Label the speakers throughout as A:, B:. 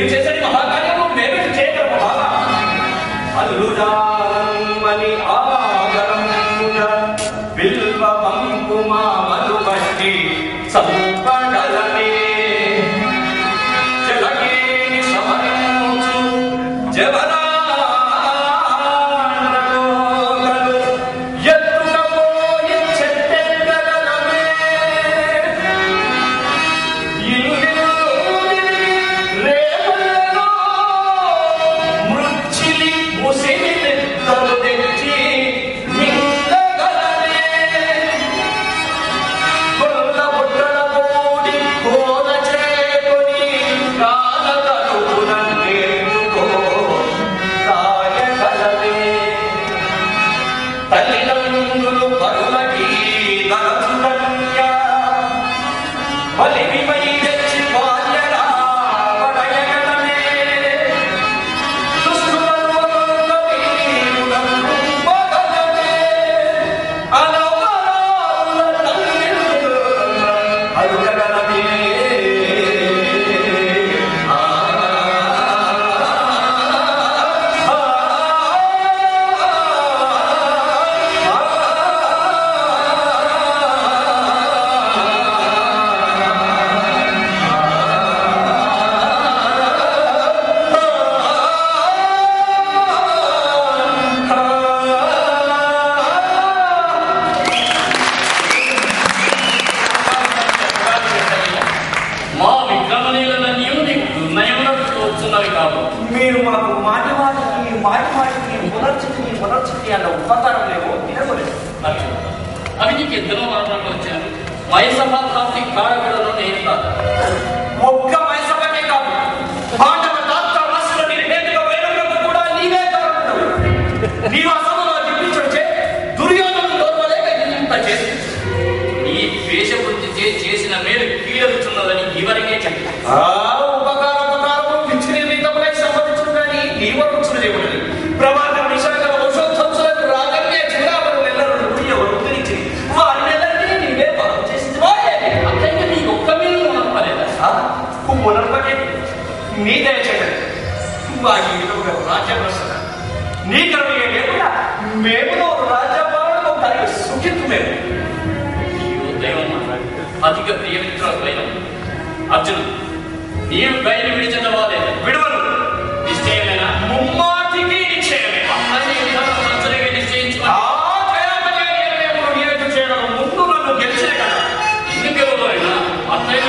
A: మీరు చేసే మహాకార్యంలో మేమే చేయగలము బాగా. అల్లురామని ఆగరమున బిల్వ పంకుమా మధుబట్టి సంపగలనే జలగేని సమరముచు జవరా మీరు మాకు మాటి మాటికి పునర్చితి అన్న ఉపకారం లేవో వినగలేదు.
B: అవి నీకు ఎంతలో మాట్లాడుతూ వచ్చాను. మైసభ కాఫీ కారకులను నేను కాదు.
A: ఒక్క మైసభకే కాదు, పాండవ తాత రాష్ట్ర నిర్హేతుక వైరములకు కూడా నీవే కారణం. నీవు అసలు చెప్పించొచ్చే దుర్యోధను దోర్వలేక ఇంత చేసి
B: ఈ ద్వేషవృత్తి చేసిన మేలు కీడలుచున్నదని ఇవరికే చెప్పాను.
A: ప్రమాదం నిశాకర వంశోత్సవాలకు రాజకీయ చిరావరులెల్లరూ ఎవరు ఉద్ధరించి వారినెల్లరినీ నీవే బాగు చేసింది.
B: అక్కడికి నీ ఒక్క మీద ఉనర్పలేదా?
A: ఉనర్పలే నీ దయచేయండి. వారి రాజ్యభ్రష్ట నీ కరుణే లేకుండా మేము రాజ్యపాలనలో కలిగి సుఖిత్తుమేము.
B: దైవం అధిక ప్రియమిత్రులైన అర్జునుడు, నీవు బయలు విడిచిన వాదే విడువను నిశ్చయమేనా?
A: ముమ్మాటికి నిశ్చయమే.
B: సంచరిగా నిశ్చయించు.
A: చేయడం ముందు నన్ను గెలిచే కదా.
B: ఎందుకెవరైనా అత్తయ్య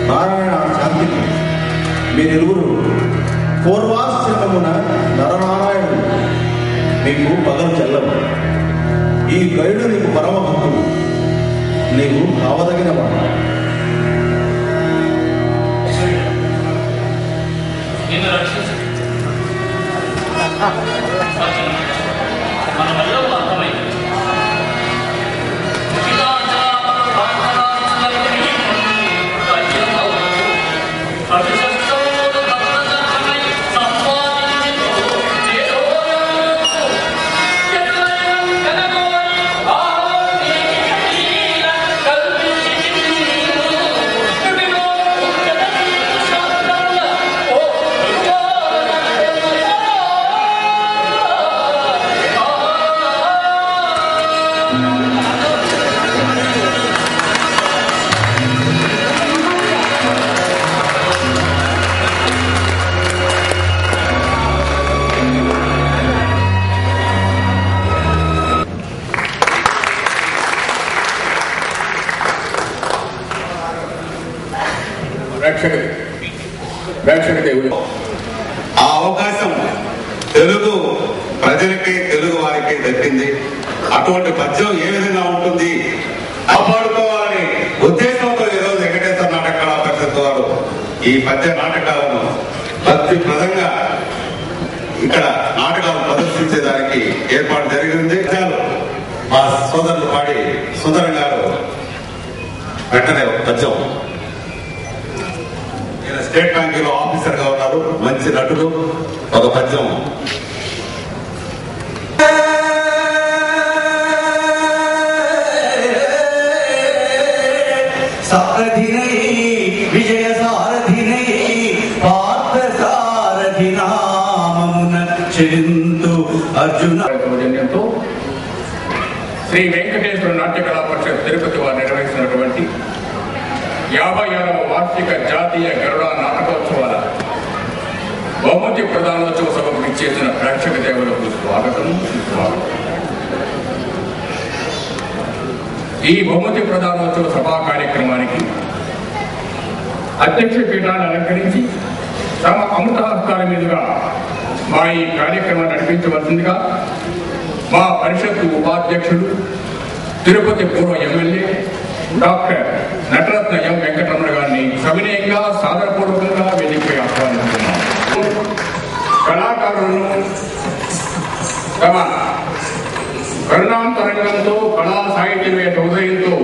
C: నారాయణ శాంతి మీరిరువురు పూర్వాశ్రమమున నరనారాయణుడు నీకు పగలు చెల్లవు. ఈ గైడు నీకు పరమ భక్తుడు, నీకు కావదగిన వాడు.
B: నిన్ను రక్షించు. మన వల్ల అర్థమైంది.
D: ప్రేక్షక దేవుడు
E: ఆ అవకాశం తెలుగు ప్రజలకి తెలుగు వారికి దక్కింది. అటువంటి పద్యం ఏ విధంగా ఉంటుంది కాపాడుకోవాలని ఉద్దేశంతో ఈరోజు వెంకటేశ్వర నాటక కళా పరిషత్ వారు ఈ పద్య నాటకాలను భక్తిప్రదంగా ఇక్కడ నాటకాలు ప్రదర్శించేదానికి ఏర్పాటు జరిగింది. మా సోదరులు పాడి సుందరం గారు వెంటనే ఒక పద్యం, ఈయన స్టేట్ బ్యాంక్ లో ఆఫీసర్ గా ఉన్నారు, మంచి నటుడు, ఒక పద్యం
A: సారథినై విజయ సారథినై పార్థ సారథి నామమున చింతు అర్జున.
D: శ్రీ వెంకటేశ్వర నాట్య కళా పరిషత్ తిరుపతి వారు నిర్వహిస్తున్నటువంటి 56వ వార్షిక జాతీయ గరుడ నాటకోత్సవాల బహుమతి ప్రధానోత్సవ సభకు ఇచ్చేసిన ప్రేక్షక దేవులకు స్వాగతం. ఈ బహుమతి ప్రధానోత్సవ సభా కార్యక్రమానికి అధ్యక్ష పీఠాన్ని అలంకరించి తమ అమృతహస్తాల మీదుగా మా ఈ కార్యక్రమాన్ని నడిపించవలసిందిగా మా పరిషత్తు ఉపాధ్యక్షుడు తిరుపతి పూర్వ ఎమ్మెల్యే డాక్టర్ నటరత్న ఎం వెంకటరమణ గారిని సవినయంగా సాదరపూర్వకంగా వేదికపై ఆహ్వానిస్తున్నాం. కళాకారులను తమ కరుణాంతరంగంతో కళా సాహిత్యవేత్త ఉదయంతో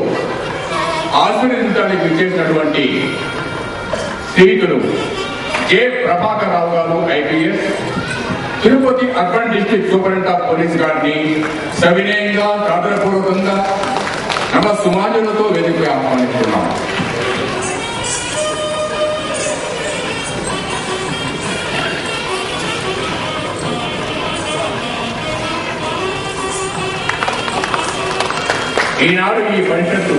D: ఆశీర్వదించడానికి విచ్చేసినటువంటి స్నేహితులు జె ప్రభాకర్ రావు గారు IPS, Tirupati urban district superintendent of police గారిని సవినయంగా సాదరపూర్వకంగా నమ సుమాజులతో వేదికపై ఆహ్వానిస్తున్నాం. ఈనాడు ఈ పరిషత్తు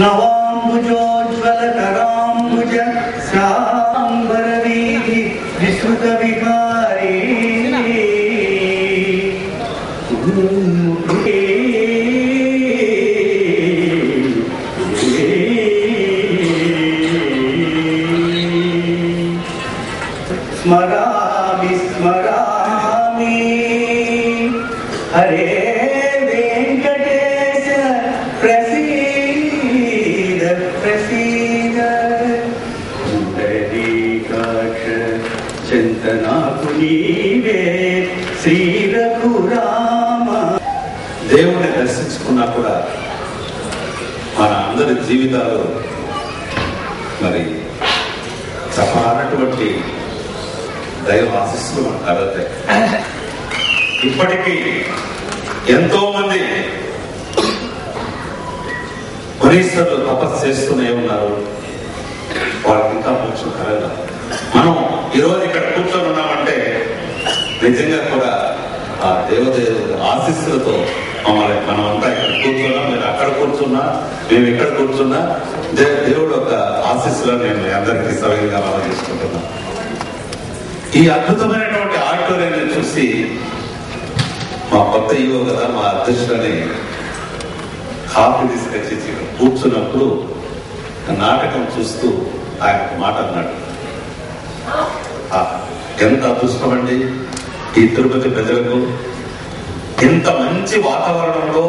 A: నవాంబుజోజ్వల కరాంబుజ శ్యాంబర వీధి విశ్రుత విహారీ స్మరామి స్మరామి హరే వెంకటేశ ప్రసీద ప్రసీద పుండరీకాక్ష చింతనాకు నీవే శ్రీ రఘురామ.
E: దేవుణ్ణి దర్శించుకున్నా కూడా మన అందరి జీవితాలు మరి చెప్పనటువంటి దైవ ఆశీస్సులు మనకు కలుగుతాయి. ఇప్పటికీ ఎంతో మంది మునీశ్వరులు తపస్సు చేస్తూనే ఉన్నారు, వాళ్ళకి ఇంకా మోక్షం కలగదు. మనం ఈరోజు ఇక్కడ కూర్చొని ఉన్నామంటే నిజంగా కూడా ఆ దేవదేవుడి ఆశీస్సులతో మమ్మల్ని మనమంతా ఇక్కడ కూర్చున్నా, మీరు అక్కడ కూర్చున్నా, మేము ఇక్కడ కూర్చున్నా, దేవుడు ఒక ఆశీస్సులను నేను అందరికీ సవిగా ఆలోచిస్తున్నాను. ఈ అద్భుతమైనటువంటి ఆడిటోరియం చూసి మా కొత్త ఈవో కదా మా అధ్యక్షులని కాఫీ తీసుకొచ్చి కూర్చున్నప్పుడు నాటకం చూస్తూ ఆయన మాట అన్నాడు, ఎంత అదృష్టం అండి ఈ తిరుపతి ప్రజలకు, ఇంత మంచి వాతావరణంలో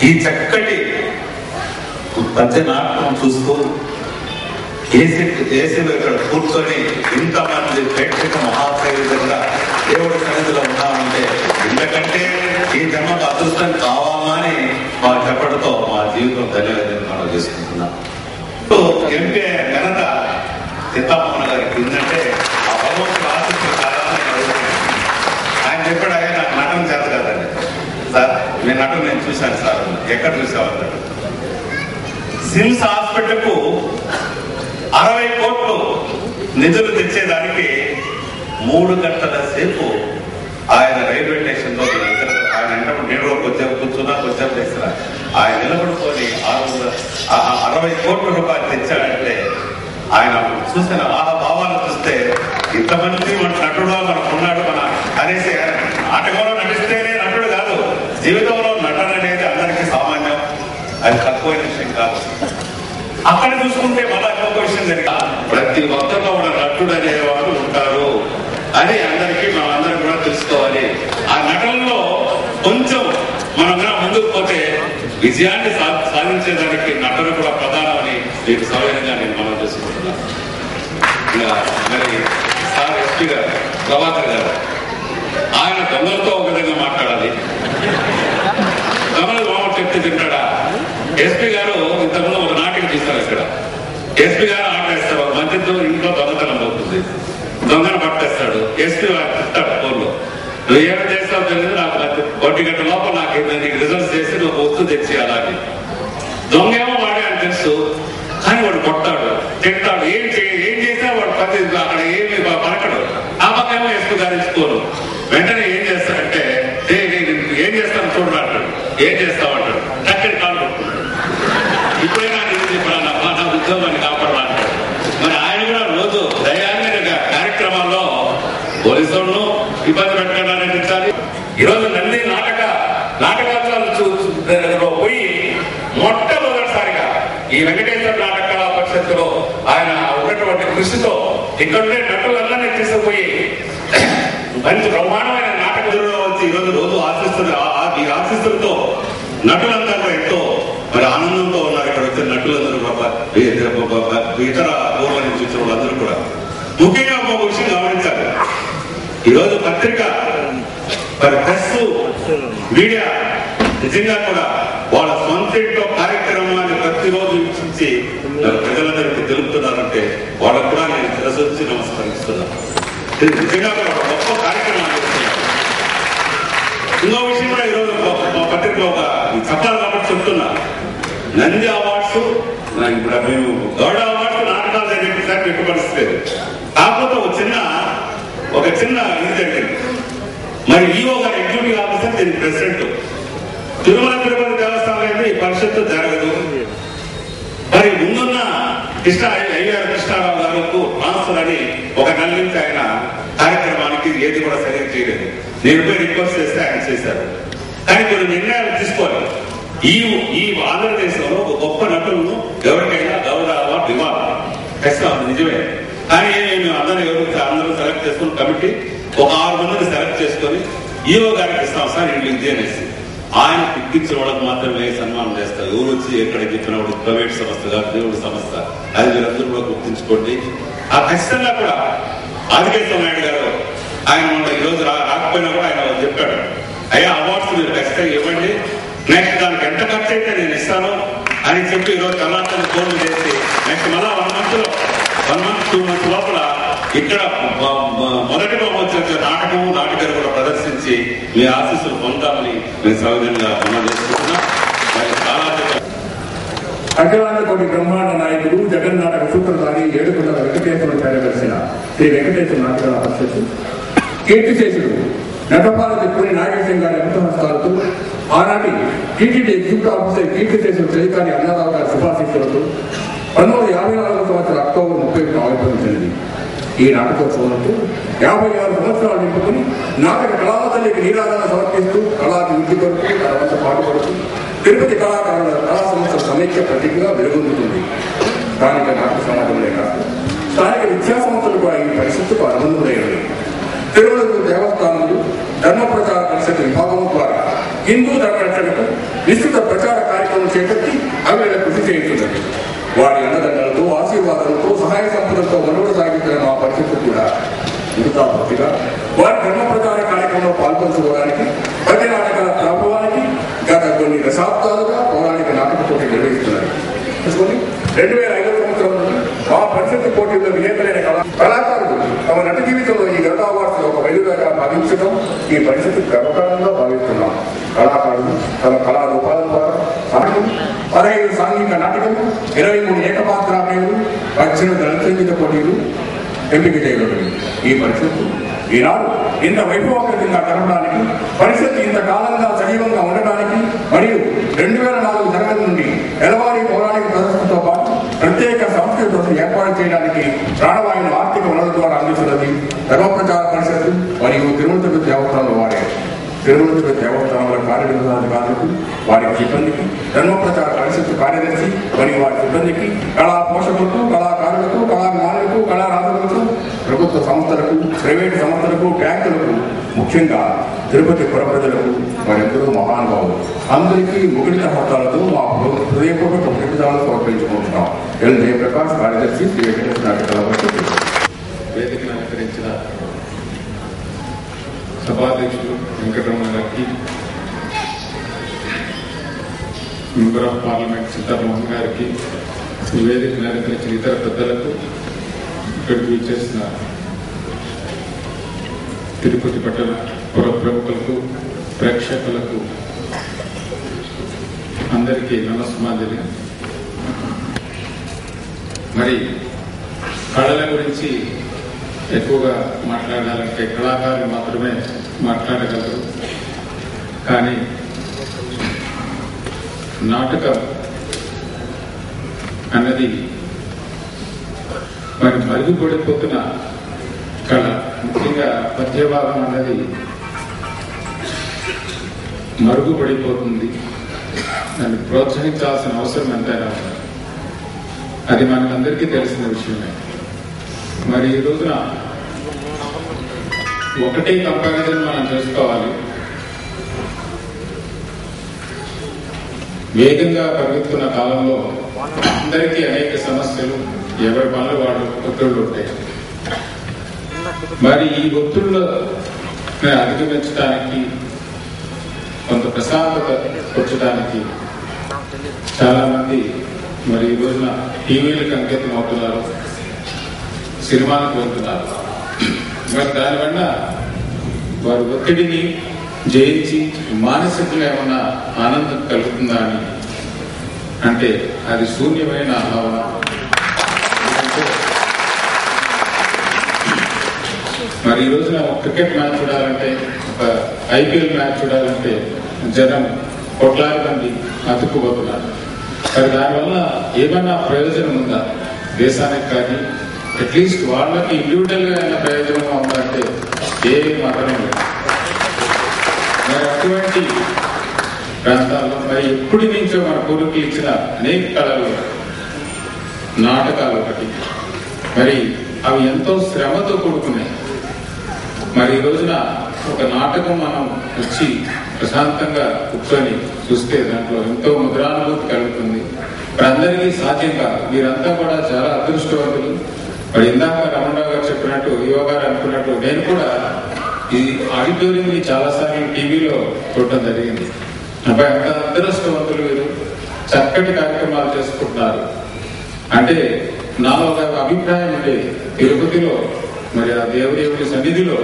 E: ఈ చక్కటి పద్య నాటకం చూస్తూ ఏసీలో ఇక్కడ కూర్చొని ఇంతమంది ప్రేక్షక మహాశైలిగా దేవుడి సన్నిధిలో ఉన్నామంటే ఎందుకంటే ఈ జన్మకు అదృష్టం కావాలా అని మా చెప్పడంతో మా జీవితం ధన్యవాదాలు మనం చేసుకుంటున్నాం. ఎంపీ ఘనత సీతామోహన్ గారికి ఏంటంటే ఆ భగవంతుడు ఆశిస్తున్న కావాలని ఆయన చెప్పాడు, ఆయన నాకు నటన చేత కాదండి సార్, మీ నటన నేను చూశాను సార్. ఎక్కడ చూసామన్నాడు, సిమ్స్ హాస్పిటల్ కు 60 కోట్లు నిధులు తెచ్చేదానికి 3 గంటల సేపు ఆయన రైల్వే స్టేషన్ లో ఆయన అంటే నేను కొంచెం కూర్చున్నా కొంచెం చేసిన ఆయన నిలబడుకొని 60 కోట్ల రూపాయలు తెచ్చాడంటే ఆయన చూసిన భావాలు చూస్తే ఇంతమంది మన నటుడు మనకున్నాడు మన అనేసి నాటకంలో నటిస్తేనే నటుడు కాదు, జీవితంలో నటన అనేది అందరికీ సామాన్యం, అది తక్కువైన విషయం కాదు. అక్కడ చూసుకుంటే మళ్ళా ఇంకొక విషయం వచ్చిందని ప్రతి ఒక్కరిలో కూడా నటుడు అనేవారు ఉంటారు అని అందరికీ మనందరం కూడా తెలుసుకోవాలి. ఆ నటనలో కొంచెం మనం ముందుకు పోతే విజయాన్ని సాధించేదానికి నటన కూడా ప్రధానమని మీకు సౌకర్యంగా నేను మనం చేసుకుంటున్నాను. మరి సార్ ఎస్పీ గారు ప్రభాకర్ గారు ఆయన దొంగలతో ఒక విధంగా మాట్లాడాలి, దొంగలు మామూలు చెప్తే తింటాడా? ఎస్పీ గారు ఇంతకుముందు ఒక నాటిక తీస్తారు. ఇక్కడ ఎస్పీ గారు ఆటేస్తారు, మంత్రితో ఇంట్లో దొంగతనం అవుతుంది, దొంగను పట్టేస్తాడు. ఎస్పీ తింటాడు ఫోన్లో, నువ్వు ఏమి చేస్తావు తెలియదు, నాకు 1 గంట లోపల నాకు రిజల్ట్స్ చేసి నువ్వు వస్తూ తెచ్చి అలాగే. దొంగ ఏమో వాడే అని తెలుసు, కానీ వాడు కొట్టాడు, తింటాడు, ఏం చేసినా వాడు అక్కడ ఏమి పలకడు. ఆ పక్క ఏమో ఎస్పీ గారు ఇచ్చుకోరు. వెంటనే ఏం చేస్తాడంటే ఏం చేస్తాను చూడరా అంటాడు. ఏం చేస్తావు అంటాడు. చక్కని కాలు కొట్టుకుంటాడు. ఇప్పుడైనా నా ఉద్యోగాన్ని కాపాడాలి అంటాడు. మరి ఆయన కూడా రోజు దయాన్నిక కార్యక్రమాల్లో పోలీసులను ఇబ్బంది పెట్టడానికి నటించాలి. ఈరోజు నంది నాటకాలు పోయి మొట్టమొదటిసారిగా ఈ వెంకటేశ్వర నాటక కళా పరిషత్తులో ఆయన ఉన్నటువంటి కృషితో ఇక్కడుండే నటులందరినీ తీసుకుపోయి మంచి బ్రహ్మాండమైన నాటకంలో వచ్చి ఈరోజు ఈ ఆశిస్తులతో నటులంతా ఎంతో మరి ఆనందంతో ఉన్నారు. ఇక్కడ వచ్చిన నటులందరూ ఇతర ఊర్ల నుంచి వచ్చిన వాళ్ళందరూ కూడా ముఖ్యంగా ఒక విషయం గమనించాలి. ఈరోజు పత్రిక మరి ప్రెస్ మీడియా నిజంగా కూడా వాళ్ళ సొంత ఇంట్లో కార్యక్రమాన్ని ప్రతిరోజు వీక్షించి ప్రజలందరికీ తెలుపుతున్నారంటే వాళ్ళకు కూడా నేను శిరస్సు నమస్కరిస్తున్నాను. నిజంగా కూడా గొప్ప కార్యక్రమాలు చేస్తున్నారు. ఇంకో విషయం కూడా ఈరోజు మా పత్రికలో చెప్పాలి కాబట్టి చెప్తున్నా, నంది అవార్డ్స్ ఇప్పుడు మేము గౌడ అవార్డ్స్ నాటకాలు జరిగేసారి పెట్టుబడిస్తలేదు. కాకపోతే ఒక చిన్న ఇది జరిగింది. మరి ఈఓ గారు ఎగ్జిక్యూటివ్ ఆఫీసర్, దీని ప్రెసిడెంట్. తిరుమల తిరుపతి దేవస్థానం అయితే ఈ పరిషత్తు జరగదు. మరి ముందున్న కృష్ణారావు గారు ట్రాన్స్ఫర్ అని ఒక నెల నుంచి ఆయన కార్యక్రమానికి ఏది కూడా సరిగ్గా చేయలేదు. నేను పోయి రిక్వెస్ట్ చేస్తే ఆయన చేశారు. కానీ కొన్ని నిర్ణయాలు తీసుకోవాలి. ఈ ఆంధ్రదేశంలో ఒక గొప్ప నటులను ఎవరికైనా గౌరవ అవార్డు ఇవ్వాలి, ఖచ్చితంగా నిజమే. కానీ మేము అందరూ సెలెక్ట్ చేసుకుని కమిటీ ఒక 6 మందిని సెలెక్ట్ చేసుకొని ఈఓ గారికి ఇస్తాం సార్ ఇంట్లో ఇది అనేసి ఆయన పిక్కించిన వాళ్ళకి మాత్రమే సన్మానం చేస్తారు. ఎవరు వచ్చి ఎక్కడ చెప్పినప్పుడు ప్రైవేట్ సంస్థ కాదు, దేవుడి సంస్థ, అది మీరందరూ కూడా గుర్తించుకోండి. ఆ ఖచ్చితంగా కూడా ఆదికేశ్వర నాయుడు గారు ఆయన ఈరోజు రాకపోయినా కూడా ఆయన చెప్పాడు, అయ్యా అవార్డ్స్ మీరు ఖచ్చితంగా ఇవ్వండి, నెక్స్ట్ దానికి ఎంత ఖర్చు అయితే నేను ఇస్తాను అని చెప్పి ఈరోజు కళాశాల ఫోన్లు చేసి నెక్స్ట్ మళ్ళా 1 మంత్ 2 మంత్స్ లోపల ఇక్కడ మొదటి వచ్చిన నాటకాలు కూడా ప్రదర్శించి మీ ఆశీస్సులు పొందామని మేము సౌజన్యంగా మనం చేసుకుంటున్నాం. మరి చాలా
D: అఖిలాండ బ్రహ్మాండ నాయకుడు జగన్నాటక సూత్రధారి ఏడుకొండల వెంకటేశ్వర కార్యదర్శిన శ్రీ వెంకటేశ్వర నాటక పరిషత్తు కీర్తిశేషుడు నటపాల తిప్పుని నాగేశ్వరం గారి అమృతహస్తాలతో ఆనాటి టీటీడీ ఎగ్జిక్యూటివ్ ఆఫీసర్ కీర్తిశేషుడు చలికారి అన్నారావు గారి శుభాశీస్సులతో 1954 సంవత్సరం అక్టోబర్ 30 ఆవిర్భవించినది. ఈ నాటకోత్సవంతో 56 సంవత్సరాలు నింపుకుని నాటక కళావతల్లికి నీరాజన సమర్పిస్తూ కళాభివృద్ధి కొరకు తన వంత పాటుపడుతూ తిరుపతి కళాకారుల కళా సంస్థ సమైక్య ప్రతీకగా వెలుగొందుతుంది. స్థానిక నాటక సమాజంలో కాదు, స్థానిక విద్యా సంస్థలు కూడా ఈ పరిషత్తుకు అనుబంధులైనవి. తిరుమల దేవస్థానంలో ధర్మ ప్రచార పరిషత్ విభాగం ద్వారా హిందూ ధర్మరక్షణకు విస్తృత ప్రచార కార్యక్రమం చేపట్టి అవిడ కృషి చేస్తున్నది. వారి అండదండలతో ఆశీర్వాదాలతో సహాయ సంపదలతో మనుగడ సాగిస్తున్న మా పరిషత్తు కూడా మిగతా భక్తిగా వారి ధర్మ ప్రచార కార్యక్రమంలో పాల్పంచుకోవడానికి ప్రతి నాటకాల ప్రభావానికి గత కొన్ని దశాబ్దాలుగా పౌరాణిక నాటక పోటీ నిర్వహిస్తున్నారు. 2005 సంవత్సరం నుండి మా పరిషత్తు పోటీల్లో విజేతలైన కళాకారులు తమ నట జీవితంలో ఈ గరుడ అవార్డ్స్ ఒక వెలుగుగా భావించడం ఈ పరిషత్తు గర్వకారంగా భావిస్తున్నాం. కళాకారులు తమ కళా రూపాల ద్వారా నాటకం 15 సాంఘిక నాటకం, 23 ఏకపాత్రాభినయులు, 18 దళిత సంగీత పోటీలు ఎంపిక చేయబడింది. ఈ పరిషత్తు ఈనాడు ఇంత వైభవకరంగా జరగడానికి, పరిషత్తు ఇంతకాలంగా సజీవంగా ఉండడానికి మరియు 2004 జనవరి నుండి నెలవారీ పౌరాణిక ప్రదర్శనతో పాటు ప్రత్యేక సంస్కృతి ఏర్పాటు చేయడానికి ప్రాణవాయుని ఆర్థిక వనరుల ద్వారా అందిస్తున్నది ధర్మ ప్రచార పరిషత్తు మరియు తిరుమల తిరుపతి దేవస్థానంలో వాడే తిరుమల దేవస్థానాల కార్యనిర్వహణాధికారులకు, వారి సిబ్బందికి, ధర్మ ప్రచార పరిషత్తు కార్యదర్శి మరియు వారి సిబ్బందికి, కళా పోషకులకు, కళాకారులకు, కళాభిమానులకు, కళారాధకులకు, ప్రభుత్వ సంస్థలకు, ప్రైవేటు సంస్థలకు, బ్యాంకులకు, ముఖ్యంగా తిరుపతి పుర ప్రజలకు వారెందరూ మహానుభావులు. అందరికీ ముగిడిత హస్తాలతో మా హృదయపూర్వక కృతజ్ఞతలు సమర్పించుకుంటున్నాం. ఎల్ జయప్రకాష్, కార్యదర్శి, శ్రీ వెంకటేశ్వర నాట్య కళా పరిషత్.
F: వేదికను అలంకరించిన సభాధ్యక్షులు వెంకటరమణ గారికి, మెంబర్ ఆఫ్ పార్లమెంట్ సీతారామన్ గారికి, ఈ వేదికను అలంకరించిన ఇతర పెద్దలకు, ఇక్కడికి చేసిన తిరుపతి పట్టణ పుర ప్రముఖులకు, ప్రేక్షకులకు అందరికీ నమస్మాంజలి. మరి కళల గురించి ఎక్కువగా మాట్లాడాలంటే కళాకారులు మాత్రమే మాట్లాడగలరు. కానీ నాటకం అన్నది మరి మరుగుపడిపోతున్న కళ. ముఖ్యంగా పద్యభాగం అన్నది మరుగుపడిపోతుంది. దాన్ని ప్రోత్సహించాల్సిన అవసరం ఎంతైనా ఉంది. అది మనకందరికీ తెలిసిన విషయమే. మరి ఈ రోజున ఒకటే కంపారిజన్ మనం చేసుకోవాలి. వేగంగా పెరుగుతున్న కాలంలో అందరికీ అనేక సమస్యలు, ఎవరి పనులు వాళ్ళు ఒత్తిళ్లు ఉంటాయి. మరి ఈ ఒత్తిళ్లను అధిగమించడానికి, కొంత ప్రశాంతత వచ్చడానికి చాలా మంది మరి ఈ రోజున టీవీలకు అంకితం అవుతున్నారు, సినిమాలకు వెళ్తున్నారు. మరి దానివల్ల వారి ఒత్తిడిని జయించి మానసికంగా ఏమన్నా ఆనందం కలుగుతుందా అని అంటే అది శూన్యమైన భావన. మరి ఈ రోజున ఒక క్రికెట్ మ్యాచ్ చూడాలంటే, ఒక ఐపీఎల్ మ్యాచ్ చూడాలంటే జనం కోట్లాది మంది అతుక్కుపోతున్నారు. మరి దానివల్ల ఏమన్నా ప్రయోజనం ఉందా దేశానికి? కానీ అట్లీస్ట్ వాళ్ళకి ఇండివిజువల్ గా అయినా ప్రయోజనం ఉందంటే ఏ మాత్రం లేదు. మరి అటువంటి ప్రాంతాల్లో మరి ఎప్పటి నుంచో మన పూర్వీకులు ఇచ్చిన అనేక కళలు, నాటకాలు ఒకటి. మరి అవి ఎంతో శ్రమతో కూడుకున్నాయి. మరి ఈ రోజున ఒక నాటకం మనం వచ్చి ప్రశాంతంగా కూర్చొని చూస్తే దాంట్లో ఎంతో ముద్రానుభూతి కలుగుతుంది. మరి అందరికీ సాధ్యంగా మీరంతా కూడా చాలా అదృష్టవంతులు. మరి ఇందాక రమణరావు గారు చెప్పినట్టు, యువ గారు అనుకున్నట్టు, నేను కూడా ఈ ఆడిటోరియం ని చాలాసార్లు టీవీలో చూడటం జరిగింది. అబ్బాయి అంత అదృష్టవంతులు వీరు, చక్కటి కార్యక్రమాలు చేసుకుంటున్నారు. అంటే నాలో ఒక అభిప్రాయం ఉండేది, తిరుపతిలో మరి ఆ దేవుడి సన్నిధిలో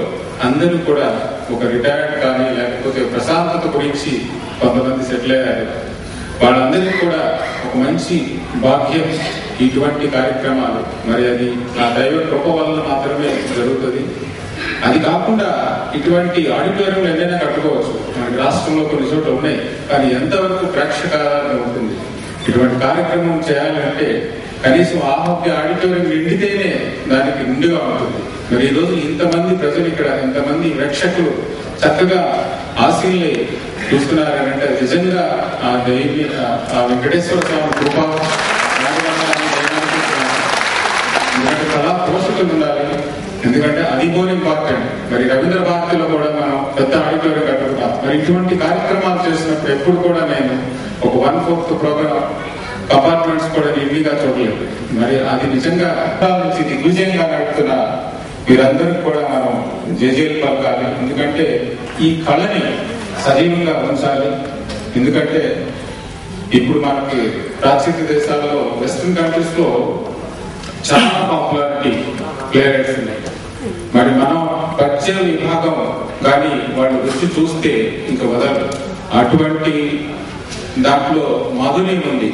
F: అందరూ కూడా ఒక రిటైర్డ్ కానీ లేకపోతే ప్రశాంతత గురించి కొంతమంది సెటిల్ అయ్యారు. వాళ్ళందరికీ కూడా ఒక మంచి భాగ్యం ఇటువంటి కార్యక్రమాలు. మరి అది ఆ దైవ కృప వల్ల మాత్రమే జరుగుతుంది. అది కాకుండా ఇటువంటి ఆడిటోరియంలు ఏదైనా కట్టుకోవచ్చు. మనకి రాష్ట్రంలో కొన్ని చోట్ల ఉన్నాయి, కానీ ఎంతవరకు ప్రేక్షకాలను ఉంటుంది. ఇటువంటి కార్యక్రమం చేయాలంటే కనీసం ఆడిటోరియం నిండితేనే దానికి నిండుగా ఉంటుంది. మరి ఈ రోజు ఇంతమంది ప్రజలు ఇక్కడ, ఇంతమంది ప్రేక్షకులు చక్కగా ఆశీల్ని చూస్తున్నారంటే నిజంగా ఆ వెంకటేశ్వర స్వామి కృప. ఎందుకంటే కళా పోషకులు ఉండాలి, ఎందుకంటే అది మోర్ ఇంపార్టెంట్. మరి రవీంద్ర భారతిలో కూడా మనం పెద్ద ఆడిటోరియం కట్టుకుంటాం. మరి ఇటువంటి కార్యక్రమాలు చేసినప్పుడు ఎప్పుడు కూడా నేను ఒక 1/4 ప్రోగ్రామ్ అపార్ట్మెంట్స్ కూడా ఇల్లీగా చూడలేదు. మరి అది నిజంగా నుంచి దిగ్విజయంగా నడుపుతున్న వీరందరికీ కూడా మనం జేజేలు పలకాలి. ఎందుకంటే ఈ కళని సజీవంగా ఉంచాలి. ఎందుకంటే ఇప్పుడు మనకి ప్రాచీన దేశాల్లో, వెస్ట్రన్ కంట్రీస్ లో చాలా పాపులారిటీ ప్లే రైట్స్ ఉన్నాయి. మరి మనం పద్య విభాగం కానీ వాళ్ళు వచ్చి చూస్తే ఇంకా వదలరు. అటువంటి దాంట్లో మాధుర్యం ఉంది,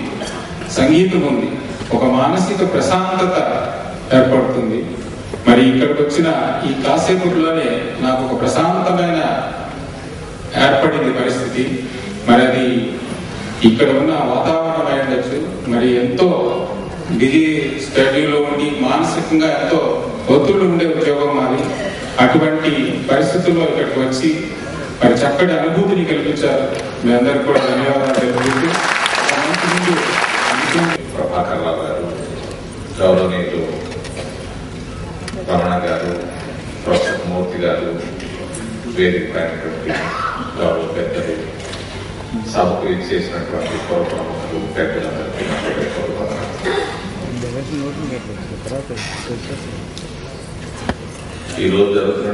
F: సంగీతం ఉంది, ఒక మానసిక ప్రశాంతత ఏర్పడుతుంది. మరి ఇక్కడికి వచ్చిన ఈ కాసేపులోనే నాకు ఒక ప్రశాంతమైన ఏర్పడింది పరిస్థితి. మరి అది ఇక్కడ ఉన్న వాతావరణం అయి ఉండొచ్చు. మరి ఎంతో బిజీ స్టడీలో ఉండి మానసికంగా ఎంతో ఒత్తిడి ఉండే ఉద్యోగం మాది. అటువంటి పరిస్థితుల్లో ఇక్కడికి వచ్చి మరి చక్కటి అనుభూతిని కల్పించారు. మీ అందరికి కూడా ధన్యవాదాలు తెలుపుతూ
G: ప్రభాకర్ రావు గారు, గౌరవనీయులు రమణ గారు, ప్రొఫెసర్ మూర్తి గారు, వేదిక పైనటువంటి గౌరవ పెద్దలు, సభకు ఇచ్చేసినటువంటి పౌర ప్రముఖులు, పెద్దలందరికీ ఈరోజు జరుగుతున్న